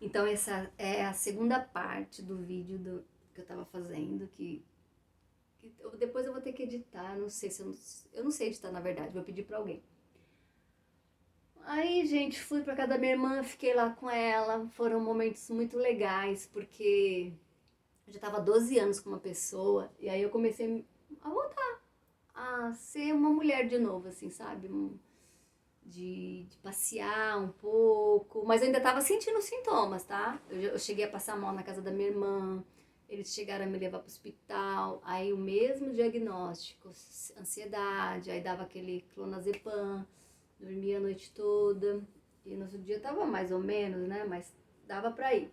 Então essa é a segunda parte do vídeo que eu tava fazendo, depois eu vou ter que editar, não sei se eu não sei editar na verdade, vou pedir pra alguém. Aí, gente, fui pra casa da minha irmã, fiquei lá com ela, foram momentos muito legais, porque eu já tava 12 anos com uma pessoa, e aí eu comecei a voltar a ser uma mulher de novo, assim, sabe? De passear um pouco, mas eu ainda tava sentindo os sintomas, tá? Eu cheguei a passar mal na casa da minha irmã, eles chegaram a me levar pro hospital, aí o mesmo diagnóstico, ansiedade, aí dava aquele clonazepam, dormia a noite toda, e no outro dia tava mais ou menos, né? Mas dava pra ir.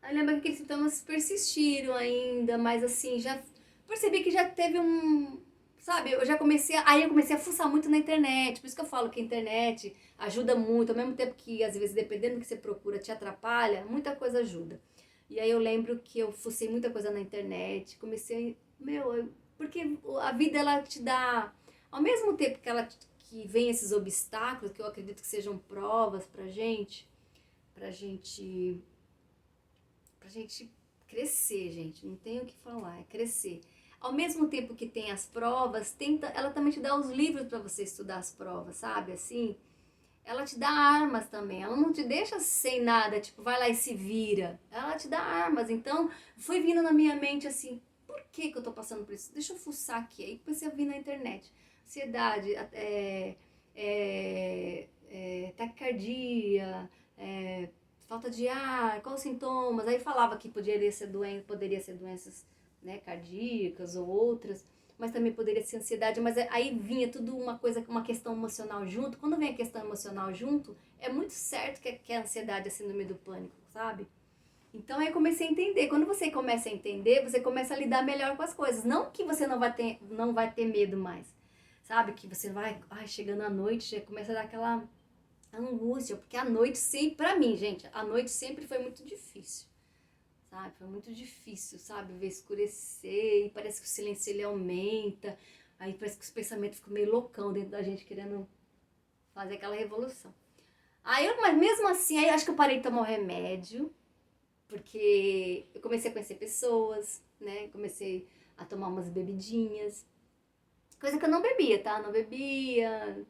Aí lembra que aqueles sintomas persistiram ainda, mas assim, já percebi que já teve um. Sabe, eu já comecei. Aí eu comecei a fuçar muito na internet. Por isso que eu falo que a internet ajuda muito, ao mesmo tempo que, às vezes, dependendo do que você procura, te atrapalha, muita coisa ajuda. E aí eu lembro que eu fucei muita coisa na internet, comecei. Porque a vida ela te dá. Ao mesmo tempo que vem esses obstáculos, que eu acredito que sejam provas pra gente pra gente crescer, gente. Não tem o que falar, é crescer. Ao mesmo tempo que tem as provas, ela também te dá os livros para você estudar as provas, sabe? Assim, ela te dá armas também. Ela não te deixa sem nada, tipo, vai lá e se vira. Ela te dá armas. Então, foi vindo na minha mente assim, por que eu tô passando por isso? Deixa eu fuçar aqui. Aí comecei a vir na internet. Ansiedade, taquicardia, falta de ar, quais os sintomas? Aí falava que poderia ser doenças, né, cardíacas ou outras, mas também poderia ser ansiedade, mas aí vinha tudo uma questão emocional junto. Quando vem a questão emocional junto, é muito certo que a ansiedade é síndrome do pânico, sabe? Então aí eu comecei a entender. Quando você começa a entender, você começa a lidar melhor com as coisas. Não que você não vai ter medo mais, sabe? Que você vai, chegando à noite, já começa a dar aquela angústia, porque a noite sempre, pra mim, gente, a noite sempre foi muito difícil, sabe? Foi muito difícil, sabe? Ver escurecer e parece que o silêncio ele aumenta, aí parece que os pensamentos ficam meio loucão dentro da gente querendo fazer aquela revolução. Mas mesmo assim, aí eu acho que eu parei de tomar o remédio, porque eu comecei a conhecer pessoas, né? Comecei a tomar umas bebidinhas, coisa que eu não bebia, tá? Não bebia,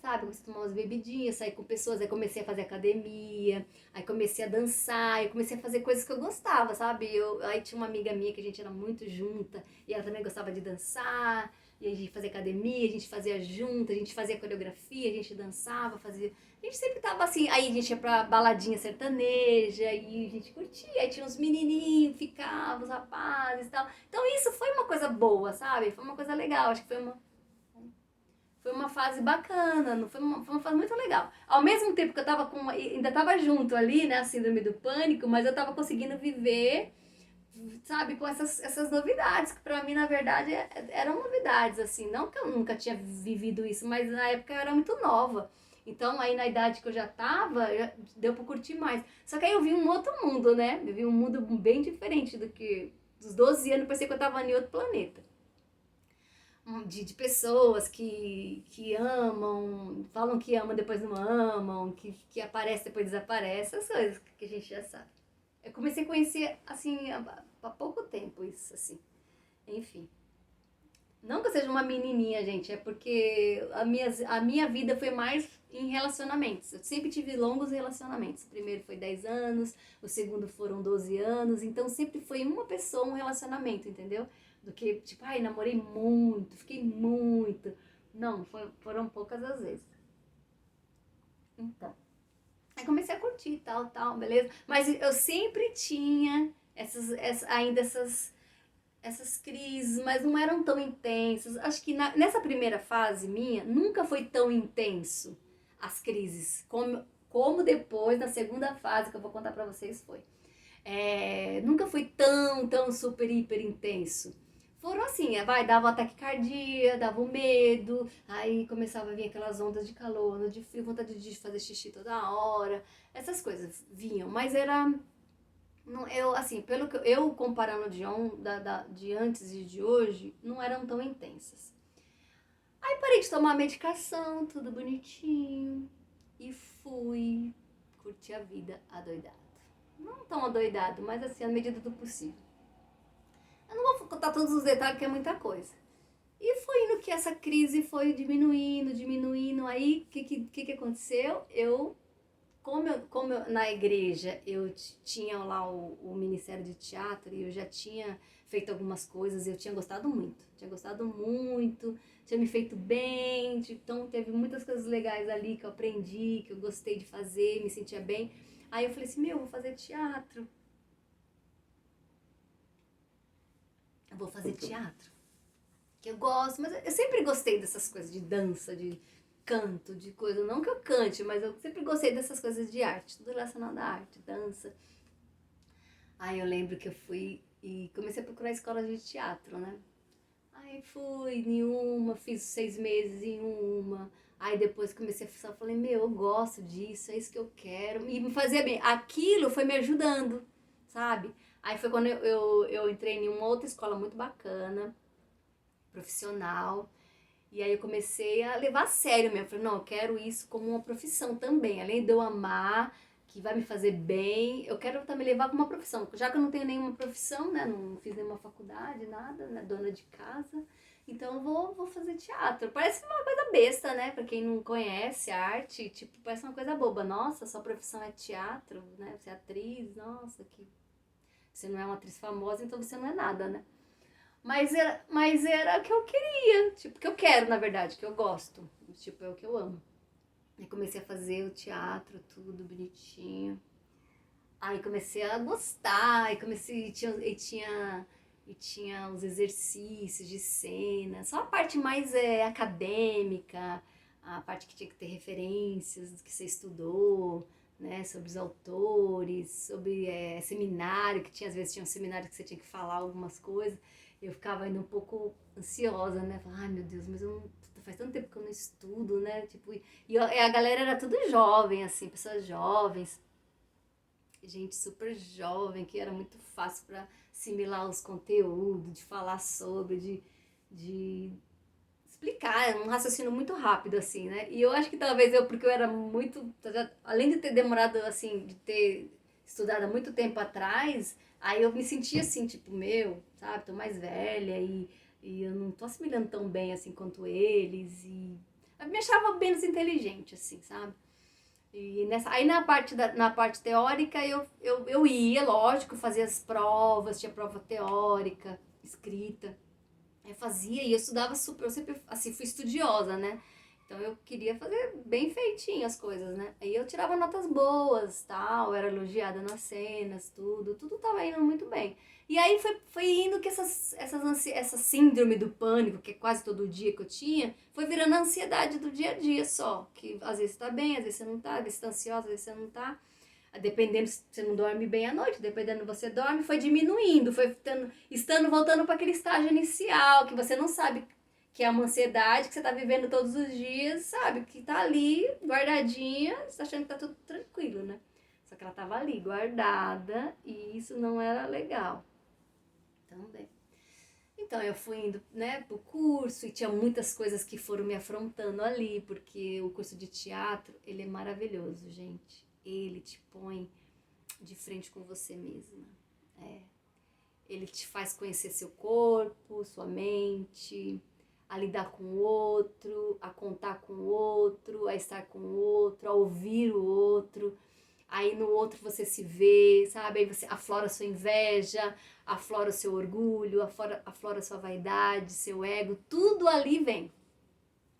sabe, comecei a tomar umas bebidinhas, sair com pessoas, aí comecei a fazer academia, aí comecei a dançar, aí comecei a fazer coisas que eu gostava, sabe? Aí tinha uma amiga minha que a gente era muito junta, e ela também gostava de dançar, e a gente fazia academia, a gente fazia junto, a gente fazia coreografia, a gente dançava, fazia. A gente sempre tava assim, aí a gente ia pra baladinha sertaneja, e a gente curtia, aí tinha uns menininhos, ficavam, os rapazes e tal. Então isso foi uma coisa boa, sabe? Foi uma coisa legal, acho que foi uma fase bacana, não foi uma fase muito legal. Ao mesmo tempo que eu tava ainda tava junto ali, né, a síndrome do pânico, mas eu tava conseguindo viver, sabe, com essas novidades, que pra mim, na verdade, eram novidades, assim. Não que eu nunca tinha vivido isso, mas na época eu era muito nova. Então, aí na idade que eu já tava, deu pra curtir mais. Só que aí eu vi um outro mundo, né? Eu vi um mundo bem diferente do que dos 12 anos, parecia que eu tava em outro planeta de pessoas que amam, falam que amam, depois não amam, que aparece, depois desaparece, essas coisas que a gente já sabe. Eu comecei a conhecer, assim, há pouco tempo isso, assim. Enfim. Não que eu seja uma menininha, gente, é porque a minha vida foi mais em relacionamentos. Eu sempre tive longos relacionamentos. O primeiro foi 10 anos, o segundo foram 12 anos, então sempre foi uma pessoa, um relacionamento, entendeu? Do que, tipo, namorei muito, fiquei muito. Não, foram poucas as vezes. Então. Aí comecei a curtir, tal, tal, beleza? Mas eu sempre tinha ainda essas crises, mas não eram tão intensas. Acho que nessa primeira fase minha, nunca foi tão intenso as crises, como depois, na segunda fase, que eu vou contar pra vocês, foi. Nunca foi tão super, hiper intenso. Foram assim, dava ataque cardíaco, dava um medo, aí começava a vir aquelas ondas de calor, de frio, vontade de fazer xixi toda hora, essas coisas vinham, mas era não, assim, pelo que eu comparando de antes e de hoje, não eram tão intensas. Aí parei de tomar medicação, tudo bonitinho, e fui curtir a vida adoidado. Não tão adoidado, mas assim, à medida do possível. Eu não vou contar todos os detalhes, que é muita coisa. E foi indo que essa crise foi diminuindo. Aí, o que aconteceu? Como eu, na igreja eu tinha lá o Ministério de Teatro e eu já tinha feito algumas coisas, eu tinha gostado muito. Tinha me feito bem, então teve muitas coisas legais ali que eu aprendi, que eu gostei de fazer, me sentia bem. Aí eu falei assim, eu vou fazer teatro. Eu vou fazer teatro. Que eu gosto, mas eu sempre gostei dessas coisas de dança, de canto, de coisa. Não que eu cante, mas eu sempre gostei dessas coisas de arte, tudo relacionado à arte, dança. Aí eu lembro que eu fui e comecei a procurar escolas de teatro, né? Aí fui em uma, fiz 6 meses em uma. Aí depois comecei a fazer, falei, eu gosto disso, é isso que eu quero. E me fazia bem. Aquilo foi me ajudando, sabe? Aí foi quando eu entrei em uma outra escola muito bacana, profissional. E aí eu comecei a levar a sério mesmo. Falei, não, eu quero isso como uma profissão também. Além de eu amar, que vai me fazer bem, eu quero também levar como uma profissão. Já que eu não tenho nenhuma profissão, né? Não fiz nenhuma faculdade, nada, né? Dona de casa. Então eu vou fazer teatro. Parece uma coisa besta, né? Pra quem não conhece a arte, tipo, parece uma coisa boba. Nossa, sua profissão é teatro, né? Você é atriz, nossa, que... Você não é uma atriz famosa, então você não é nada, né? Mas era o que eu queria, tipo, que eu quero, na verdade, que eu gosto. Tipo, é o que eu amo. Aí comecei a fazer o teatro, tudo bonitinho. Aí comecei a gostar, e tinha os exercícios de cena, só a parte mais acadêmica, a parte que tinha que ter referências do que você estudou, né, sobre os autores, sobre seminário, que tinha, às vezes tinha um seminário que você tinha que falar algumas coisas. Eu ficava ainda um pouco ansiosa, né? Falava, ai meu Deus, mas eu não, faz tanto tempo que eu não estudo, né? Tipo, e a galera era tudo jovem, assim, pessoas jovens, gente super jovem, que era muito fácil para assimilar os conteúdos, de falar sobre, de explicar, é um raciocínio muito rápido, assim, né? E eu acho que talvez porque eu era muito, além de ter demorado, assim, de ter estudado há muito tempo atrás, aí eu me sentia assim, tipo, sabe, tô mais velha e eu não tô assimilando tão bem, assim, quanto eles, e eu me achava menos inteligente, assim, sabe? E aí na parte teórica eu ia, lógico, fazia as provas, tinha prova teórica, escrita. Eu fazia e eu estudava super, eu sempre assim, fui estudiosa, né? Então eu queria fazer bem feitinho as coisas, né? Aí eu tirava notas boas, tal, era elogiada nas cenas, tudo tava indo muito bem. E aí foi indo que essa síndrome do pânico, que é quase todo dia que eu tinha, foi virando a ansiedade do dia a dia só. Que às vezes tá bem, às vezes você não tá, às vezes você tá ansiosa, às vezes você não tá. Dependendo se você não dorme bem à noite, dependendo se você dorme, foi diminuindo, voltando para aquele estágio inicial, que você não sabe que é uma ansiedade que você tá vivendo todos os dias, sabe? Que tá ali, guardadinha, você tá achando que tá tudo tranquilo, né? Só que ela tava ali, guardada, e isso não era legal. Também. Então eu fui indo, né, pro curso e tinha muitas coisas que foram me afrontando ali, porque o curso de teatro, ele é maravilhoso, gente. Ele te põe de frente com você mesma. É. Ele te faz conhecer seu corpo, sua mente, a lidar com o outro, a contar com o outro, a estar com o outro, a ouvir o outro. Aí no outro você se vê, sabe? Aí você aflora a sua inveja, aflora o seu orgulho, aflora a sua vaidade, seu ego, tudo ali vem.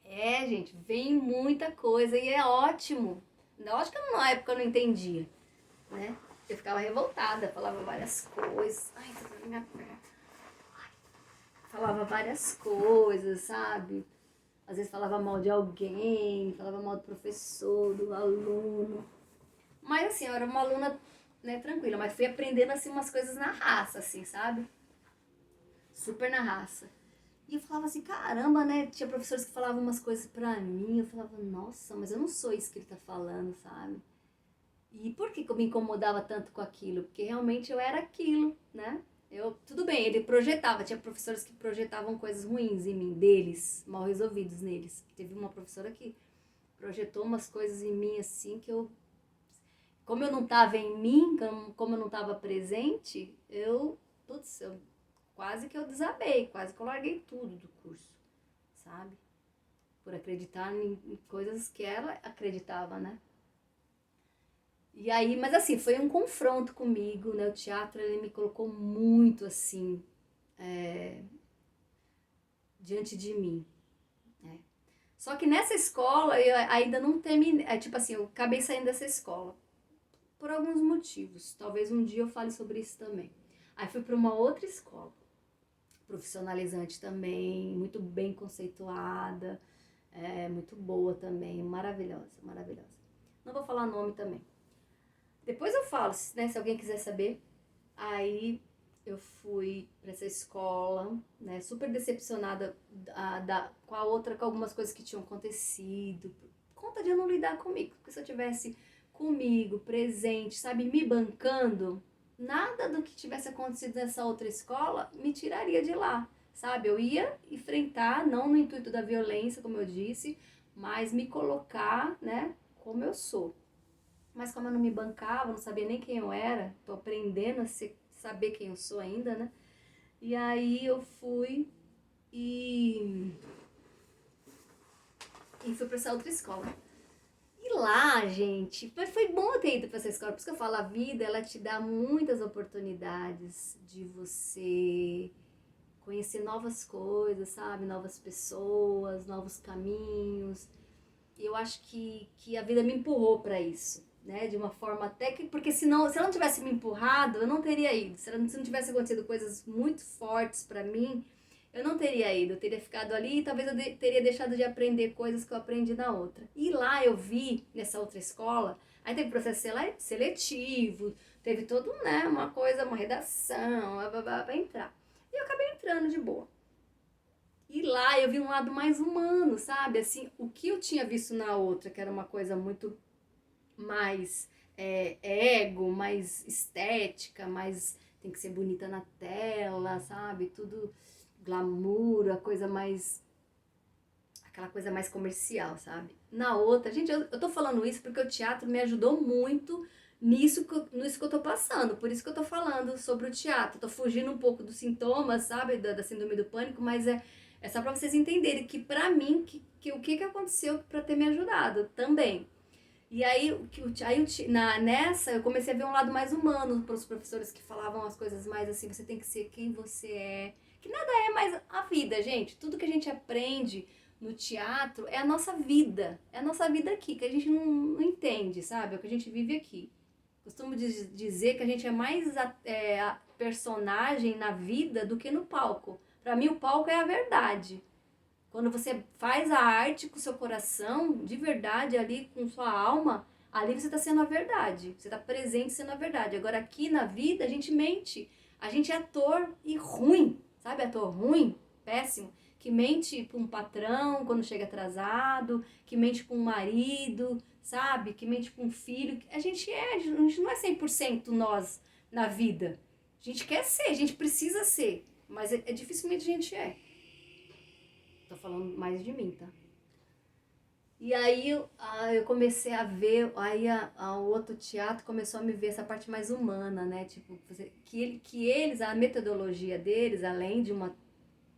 Gente, vem muita coisa e é ótimo. Lógico que na época eu não entendia, né? Eu ficava revoltada, falava várias coisas. Ai, tá doendo minha perna. Falava várias coisas, sabe? Às vezes falava mal de alguém, falava mal do professor, do aluno. Mas assim, eu era uma aluna, né, tranquila, mas fui aprendendo assim umas coisas na raça, assim, sabe? Super na raça. E eu falava assim, caramba, né? Tinha professores que falavam umas coisas pra mim, eu falava, nossa, mas eu não sou isso que ele tá falando, sabe? E por que eu me incomodava tanto com aquilo? Porque realmente eu era aquilo, né? Tudo bem, ele projetava, tinha professores que projetavam coisas ruins em mim, deles, mal resolvidos neles. Teve uma professora que projetou umas coisas em mim assim que eu como eu não estava em mim, como eu não estava presente, putz, quase que eu desabei, quase que eu larguei tudo do curso, sabe? Por acreditar em coisas que ela acreditava, né? E aí, mas assim, foi um confronto comigo, né? O teatro, ele me colocou muito assim, diante de mim, né? Só que nessa escola eu ainda não terminei, tipo assim, eu acabei saindo dessa escola por alguns motivos. Talvez um dia eu fale sobre isso também. Aí fui para uma outra escola, profissionalizante também, muito bem conceituada, muito boa também, maravilhosa, maravilhosa. Não vou falar nome também. Depois eu falo, né, se alguém quiser saber. Aí eu fui para essa escola, né, super decepcionada com a outra, com algumas coisas que tinham acontecido, por conta de eu não lidar comigo. Porque se eu tivesse comigo, presente, sabe, me bancando, nada do que tivesse acontecido nessa outra escola me tiraria de lá, sabe? Eu ia enfrentar, não no intuito da violência, como eu disse, mas me colocar, né, como eu sou. Mas como eu não me bancava, não sabia nem quem eu era, tô aprendendo a saber quem eu sou ainda, né? E aí eu fui e, e fui pra essa outra escola. E lá, gente, foi bom eu ter ido pra essa escola, por isso que eu falo, a vida, ela te dá muitas oportunidades de você conhecer novas coisas, sabe? Novas pessoas, novos caminhos. E eu acho que a vida me empurrou para isso, né? De uma forma até que... Porque senão, se ela não tivesse me empurrado, eu não teria ido. Se não tivesse acontecido coisas muito fortes para mim, eu não teria ido. Eu teria ficado ali e talvez eu teria deixado de aprender coisas que eu aprendi na outra. E lá eu vi, nessa outra escola, aí teve processo seletivo, teve todo, né, uma coisa, uma redação, para entrar. E eu acabei entrando de boa. E lá eu vi um lado mais humano, sabe? Assim, o que eu tinha visto na outra, que era uma coisa muito mais ego, mais estética, mais tem que ser bonita na tela, sabe? Tudo glamour, a coisa mais... aquela coisa mais comercial, sabe? Na outra, gente, eu tô falando isso porque o teatro me ajudou muito nisso que eu tô passando. Por isso que eu tô falando sobre o teatro. Tô fugindo um pouco dos sintomas, sabe? Da síndrome do pânico, mas é só pra vocês entenderem que pra mim, o que aconteceu pra ter me ajudado também. E aí, nessa, eu comecei a ver um lado mais humano para os professores que falavam as coisas mais assim, você tem que ser quem você é. Que nada é mais a vida, gente. Tudo que a gente aprende no teatro é a nossa vida. É a nossa vida aqui, que a gente não entende, sabe? É o que a gente vive aqui. Costumo dizer que a gente é mais a personagem na vida do que no palco. Para mim, o palco é a verdade. Quando você faz a arte com seu coração, de verdade, ali com sua alma, ali você está sendo a verdade. Você está presente sendo a verdade. Agora, aqui na vida, a gente mente. A gente é ator e ruim, sabe? Ator ruim, péssimo, que mente para um patrão quando chega atrasado, que mente para um marido, sabe? Que mente para um filho. A gente não é 100% nós na vida. A gente quer ser, a gente precisa ser, mas dificilmente a gente é. Tô falando mais de mim, tá? E aí eu comecei a ver, aí o outro teatro começou a me ver essa parte mais humana, né? Tipo, que eles, a metodologia deles, além de uma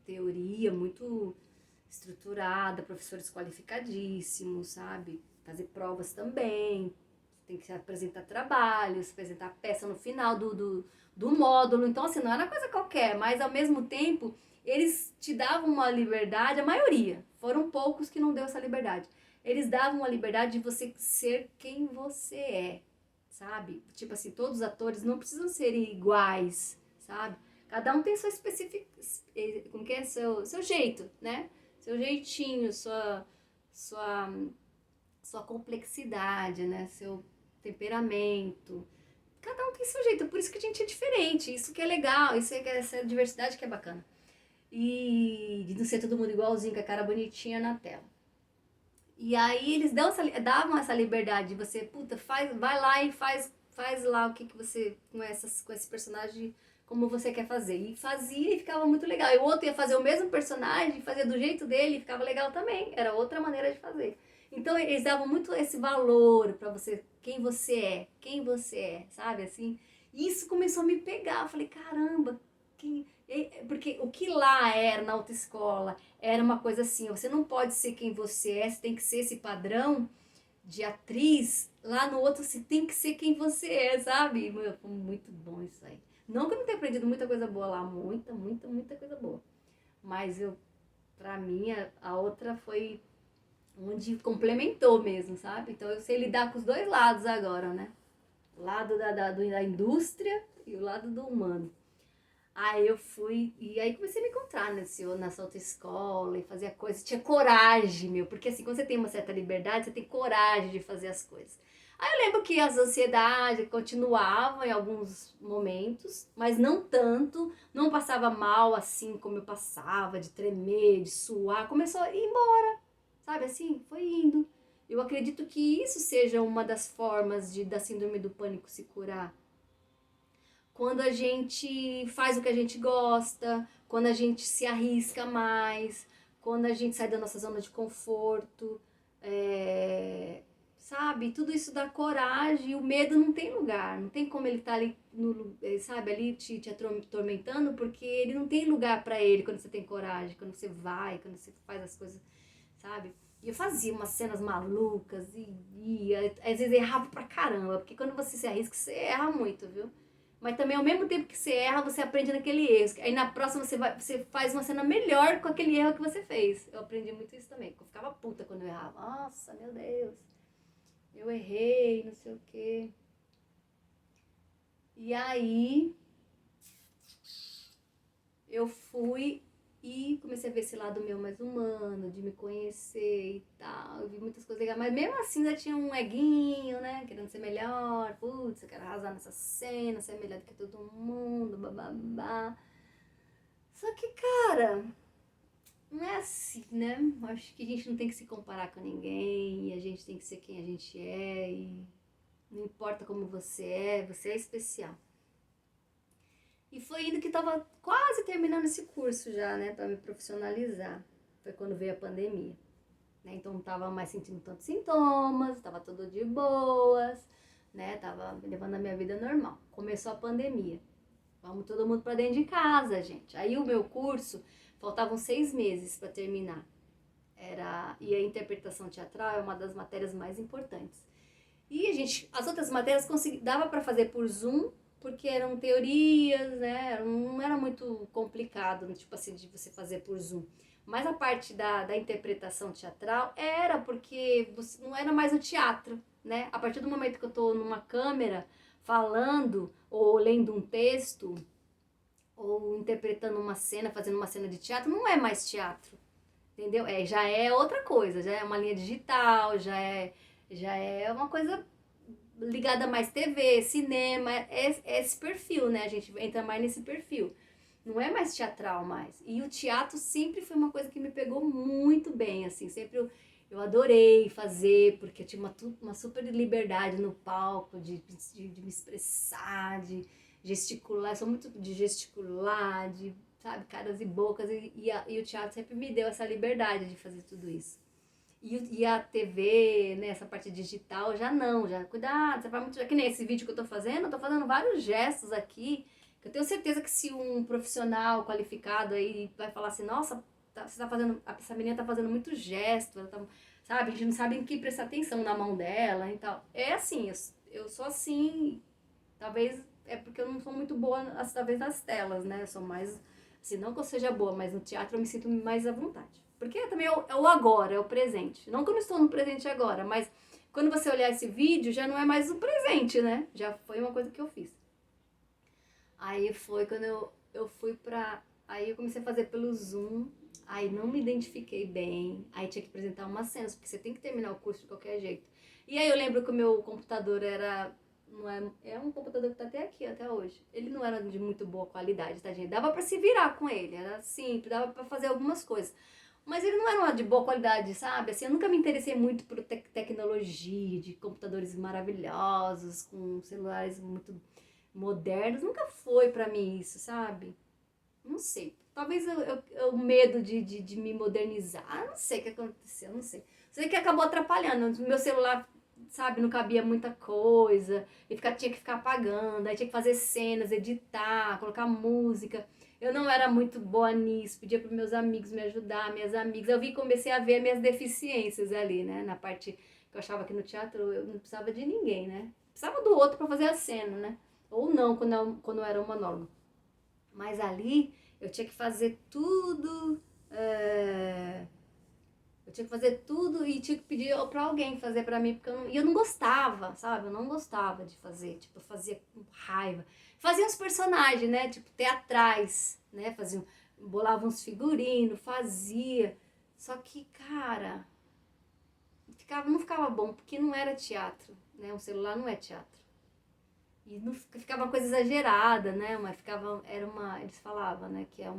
teoria muito estruturada, professores qualificadíssimos, sabe? Fazer provas também, tem que apresentar trabalhos, apresentar peça no final do módulo. Então, assim, não era coisa qualquer, mas ao mesmo tempo eles te davam uma liberdade, a maioria, foram poucos que não deu essa liberdade. Eles davam a liberdade de você ser quem você é, sabe? Tipo assim, todos os atores não precisam ser iguais, sabe? Cada um tem sua específica, como que é? Seu jeito, né? Seu jeitinho, sua complexidade, né? Seu temperamento. Cada um tem seu jeito, por isso que a gente é diferente. Isso que é legal, essa diversidade que é bacana. E de não ser todo mundo igualzinho, com a cara bonitinha na tela. E aí eles davam essa liberdade de você, puta, vai lá e faz lá o que você, com esse personagem, como você quer fazer. E fazia e ficava muito legal. E o outro ia fazer o mesmo personagem, fazia do jeito dele e ficava legal também. Era outra maneira de fazer. Então eles davam muito esse valor pra você, quem você é, sabe assim? E isso começou a me pegar. Eu falei, caramba, porque o que lá era na autoescola era uma coisa assim, você não pode ser quem você é, você tem que ser esse padrão de atriz. Lá no outro você tem que ser quem você é, sabe? Meu, foi muito bom isso aí. Não que eu não tenha aprendido muita coisa boa lá, muita coisa boa. Mas pra mim, a outra foi onde complementou mesmo, sabe? Então eu sei lidar com os dois lados agora, né? O lado da indústria e o lado do humano. Aí eu fui, e aí comecei a me encontrar nessa autoescola e fazia coisas. Tinha coragem, meu, porque assim, quando você tem uma certa liberdade, você tem coragem de fazer as coisas. Aí eu lembro que as ansiedades continuavam em alguns momentos, mas não tanto, não passava mal assim como eu passava, de tremer, de suar, começou a ir embora, sabe assim? Foi indo. Eu acredito que isso seja uma das formas da síndrome do pânico se curar, quando a gente faz o que a gente gosta, quando a gente se arrisca mais, quando a gente sai da nossa zona de conforto, sabe? Tudo isso dá coragem, e o medo não tem lugar, não tem como ele estar ali, sabe, ali te atormentando, porque ele não tem lugar para ele quando você tem coragem, quando você vai, quando você faz as coisas, sabe? E eu fazia umas cenas malucas e ia, às vezes errava pra caramba, porque quando você se arrisca, você erra muito, viu? Mas também ao mesmo tempo que você erra, você aprende naquele erro. Aí na próxima você faz uma cena melhor com aquele erro que você fez. Eu aprendi muito isso também. Eu ficava puta quando eu errava. Nossa, meu Deus. Eu errei, não sei o quê. E aí eu fui e comecei a ver esse lado meu mais humano, de me conhecer e tal. Eu vi muitas coisas legais, mas mesmo assim ainda tinha um eguinho, né? Querendo ser melhor. Putz, eu quero arrasar nessa cena, ser melhor do que todo mundo, bababá. Só que, cara, não é assim, né? Eu acho que a gente não tem que se comparar com ninguém, e a gente tem que ser quem a gente é, e não importa como você é especial. E foi indo que tava quase terminando esse curso já, né, pra me profissionalizar. Foi quando veio a pandemia. Né? Então não tava mais sentindo tantos sintomas, tava tudo de boas, né? Tava levando a minha vida normal. Começou a pandemia. Vamos todo mundo pra dentro de casa, gente. Aí o meu curso, faltavam 6 meses para terminar. E a interpretação teatral é uma das matérias mais importantes. E as outras matérias dava para fazer por Zoom, porque eram teorias, né? Não era muito complicado, tipo assim, de você fazer por Zoom. Mas a parte da interpretação teatral era porque não era mais o teatro, né? A partir do momento que eu tô numa câmera falando ou lendo um texto ou interpretando uma cena, fazendo uma cena de teatro, não é mais teatro, entendeu? Já é outra coisa, já é uma linha digital, já é uma coisa ligada a mais TV, cinema, é esse perfil, né? A gente entra mais nesse perfil. Não é mais teatral mais. E o teatro sempre foi uma coisa que me pegou muito bem, assim. Sempre eu adorei fazer, porque eu tinha uma super liberdade no palco de me expressar, de gesticular. Eu sou muito de gesticular, de, sabe, caras e bocas. E o teatro sempre me deu essa liberdade de fazer tudo isso. E a TV, né, essa parte digital, já não, já cuidado, você vai muito, já que nem esse vídeo que eu tô fazendo vários gestos aqui, que eu tenho certeza que se um profissional qualificado aí vai falar assim, nossa, essa menina tá fazendo muito gesto, ela tá, sabe, a gente não sabe em que prestar atenção na mão dela e tal. É assim, eu sou assim, talvez é porque eu não sou muito boa, talvez nas telas, né, eu sou mais, assim, não que eu seja boa, mas no teatro eu me sinto mais à vontade. Porque também é o agora, é o presente. Não que eu não estou no presente agora, mas quando você olhar esse vídeo, já não é mais o presente, né? Já foi uma coisa que eu fiz. Aí foi quando eu fui pra... Aí eu comecei a fazer pelo Zoom, aí não me identifiquei bem, aí tinha que apresentar umas cenas, porque você tem que terminar o curso de qualquer jeito. E aí eu lembro que o meu computador era... Não é um computador que tá até aqui, até hoje. Ele não era de muito boa qualidade, tá, gente? Dava pra se virar com ele, era simples, dava pra fazer algumas coisas. Mas ele não era de boa qualidade, sabe? Assim, eu nunca me interessei muito por tecnologia, de computadores maravilhosos, com celulares muito modernos. Nunca foi pra mim isso, sabe? Não sei. Talvez o medo de me modernizar. Não sei o que aconteceu, não sei. Sei que acabou atrapalhando. Meu celular, sabe, não cabia muita coisa. E tinha que ficar apagando. Aí tinha que fazer cenas, editar, colocar música. Eu não era muito boa nisso. Pedia para meus amigos me ajudar, minhas amigas. Comecei a ver minhas deficiências ali, né? Na parte que eu achava que no teatro eu não precisava de ninguém, né? Precisava do outro para fazer a cena, né? Ou não, quando eu era um monólogo. Mas ali eu tinha que fazer tudo. Eu tinha que fazer tudo e tinha que pedir pra alguém fazer pra mim, porque eu não gostava, sabe? Eu não gostava de fazer, tipo, eu fazia com raiva. Fazia uns personagens, né? Tipo, teatrais, né? Bolava uns figurinos, fazia. Só que, cara, não ficava bom, porque não era teatro, né? Um celular não é teatro. E não ficava uma coisa exagerada, né? Mas eles falavam, né, que era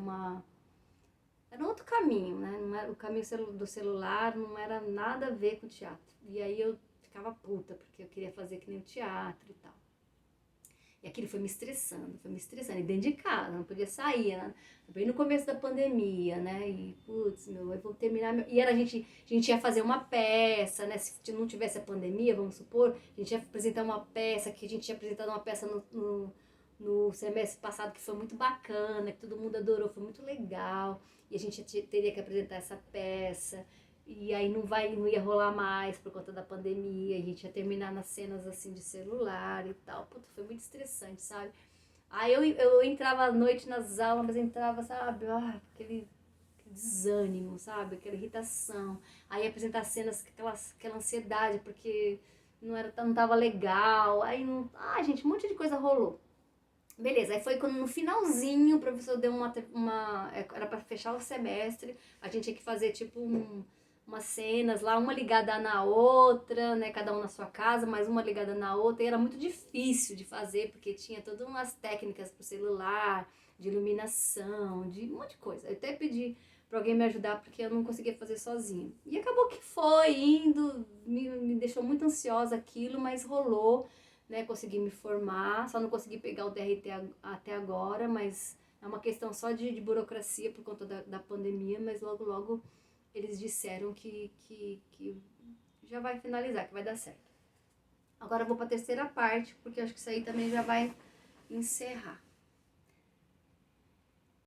outro caminho, né? Não era, o caminho do celular não era nada a ver com o teatro. E aí eu ficava puta, porque eu queria fazer que nem o teatro e tal. E aquilo foi me estressando. E dentro de casa, não podia sair, né? Bem no começo da pandemia, né? E, putz, eu vou terminar. E a gente ia fazer uma peça, né? Se não tivesse a pandemia, vamos supor, a gente ia apresentar uma peça, que a gente tinha apresentado uma peça no semestre passado que foi muito bacana, que todo mundo adorou, foi muito legal. E a gente teria que apresentar essa peça. E aí não ia rolar mais por conta da pandemia, a gente ia terminar nas cenas assim de celular e tal. Puta, foi muito estressante, sabe? Aí eu entrava à noite nas aulas, mas entrava, sabe, aquele desânimo, sabe? Aquela irritação. Aí ia apresentar cenas com aquela ansiedade, porque não tava legal. Aí não. Ah, gente, um monte de coisa rolou. Beleza, aí foi quando no finalzinho o professor deu era pra fechar o semestre, a gente tinha que fazer tipo umas cenas lá, uma ligada na outra, né, cada um na sua casa, mas uma ligada na outra, e era muito difícil de fazer, porque tinha todas umas técnicas pro celular, de iluminação, de um monte de coisa. Eu até pedi pra alguém me ajudar, porque eu não conseguia fazer sozinho. E acabou que foi indo, me deixou muito ansiosa aquilo, mas rolou, né, consegui me formar, só não consegui pegar o DRT até agora, mas é uma questão só de burocracia por conta da pandemia, mas logo, logo eles disseram que já vai finalizar, que vai dar certo. Agora eu vou para a terceira parte, porque eu acho que isso aí também já vai encerrar.